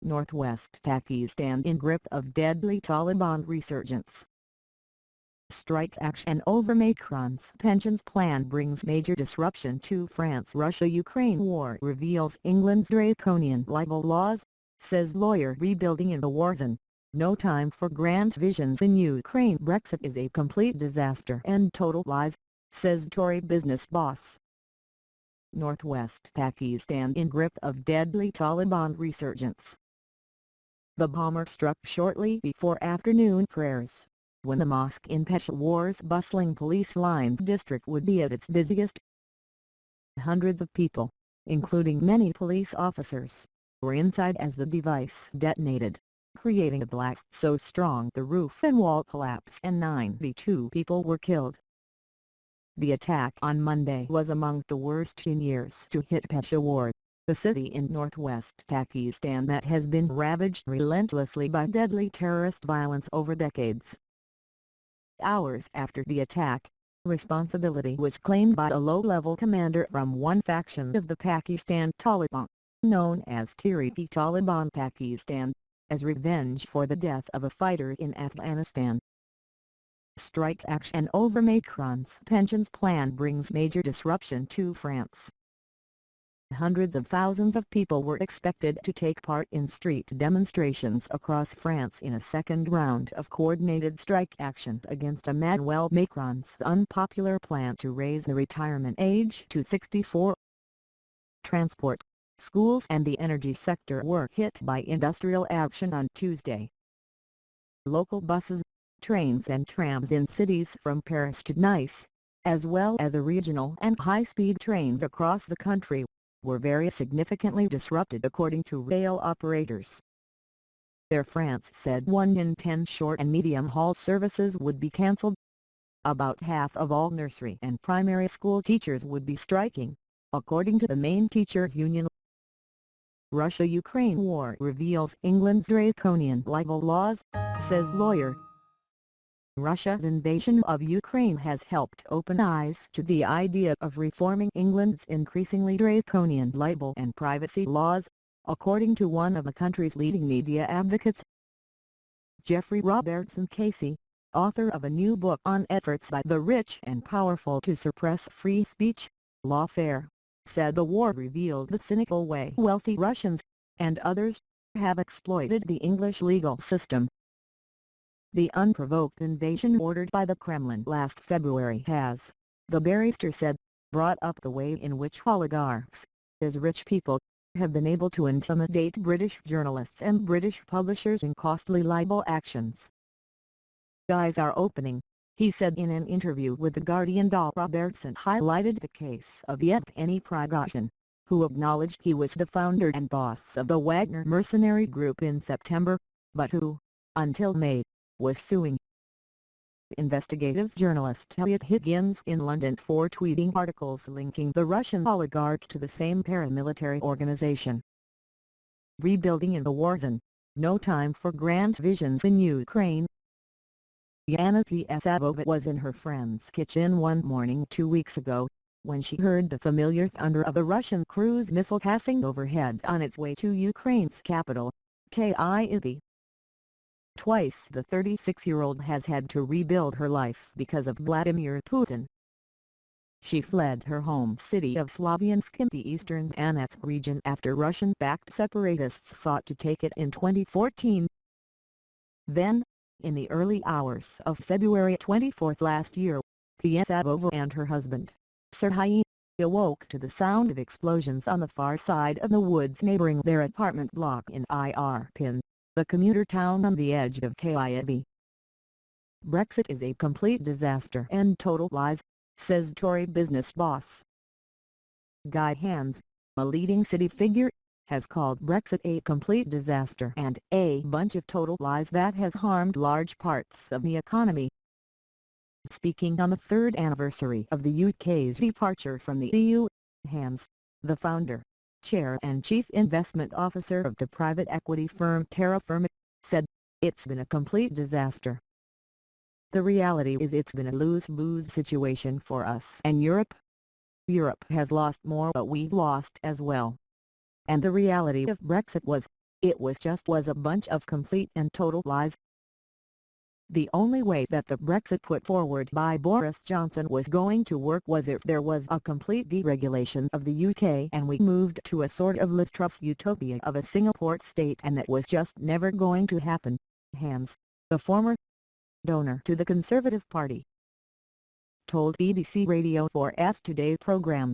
Northwest Pakistan in grip of deadly Taliban resurgence. Strike action over Macron's pensions plan brings major disruption to France-Russia-Ukraine war, reveals England's draconian libel laws, says lawyer. Rebuilding in the war zone. No time for grand visions in Ukraine. Brexit is a complete disaster and total lies, says Tory business boss. Northwest Pakistan in grip of deadly Taliban resurgence. The bomber struck shortly before afternoon prayers, when the mosque in Peshawar's bustling police lines district would be at its busiest. Hundreds of people, including many police officers, were inside as the device detonated, creating a blast so strong the roof and wall collapsed and 92 people were killed. The attack on Monday was among the worst in years to hit Peshawar, the city in northwest Pakistan that has been ravaged relentlessly by deadly terrorist violence over decades. Hours after the attack, responsibility was claimed by a low-level commander from one faction of the Pakistan Taliban, known as Tehrik-e-Taliban Pakistan, as revenge for the death of a fighter in Afghanistan. Strike action over Macron's pensions plan brings major disruption to France. Hundreds of thousands of people were expected to take part in street demonstrations across France in a second round of coordinated strike action against Emmanuel Macron's unpopular plan to raise the retirement age to 64. Transport, schools and the energy sector were hit by industrial action on Tuesday. Local buses, trains and trams in cities from Paris to Nice, as well as the regional and high-speed trains across the country, were very significantly disrupted according to rail operators. Air France said 1 in 10 short and medium-haul services would be cancelled. About half of all nursery and primary school teachers would be striking, according to the main teachers' union. Russia-Ukraine war reveals England's draconian libel laws, says lawyer. Russia's invasion of Ukraine has helped open eyes to the idea of reforming England's increasingly draconian libel and privacy laws, according to one of the country's leading media advocates. Geoffrey Robertson Casey, author of a new book on efforts by the rich and powerful to suppress free speech, lawfare, said the war revealed the cynical way wealthy Russians, and others, have exploited the English legal system. The unprovoked invasion ordered by the Kremlin last February has, the barrister said, brought up the way in which oligarchs, as rich people, have been able to intimidate British journalists and British publishers in costly libel actions. Eyes are opening, he said in an interview with The Guardian. Robertson highlighted the case of Yevgeny Prigozhin, who acknowledged he was the founder and boss of the Wagner mercenary group in September, but who, until May, was suing investigative journalist Elliot Higgins in London for tweeting articles linking the Russian oligarch to the same paramilitary organization. Rebuilding in the war zone, no time for grand visions in Ukraine. Yana Piesavova was in her friend's kitchen one morning 2 weeks ago, when she heard the familiar thunder of a Russian cruise missile passing overhead on its way to Ukraine's capital, Kyiv. Twice the 36-year-old has had to rebuild her life because of Vladimir Putin. She fled her home city of Slavyansk in the eastern Donetsk region after Russian-backed separatists sought to take it in 2014. Then, in the early hours of February 24 last year, Piesavova and her husband, Serhiy, awoke to the sound of explosions on the far side of the woods neighboring their apartment block in Irpin, the commuter town on the edge of Kyiv. Brexit is a complete disaster and total lies, says Tory business boss. Guy Hands, a leading city figure, has called Brexit a complete disaster and a bunch of total lies that has harmed large parts of the economy. Speaking on the third anniversary of the UK's departure from the EU, Hands, the founder, chair and chief investment officer of the private equity firm Terra Firma, said, "It's been a complete disaster. The reality is it's been a lose-lose situation for us and Europe. Europe has lost more but we've lost as well. And the reality of Brexit was, it was a bunch of complete and total lies. The only way that the Brexit put forward by Boris Johnson was going to work was if there was a complete deregulation of the UK and we moved to a sort of Liz Truss utopia of a Singapore state, and that was just never going to happen. Hans, the former donor to the Conservative Party, told BBC Radio 4's Today programme.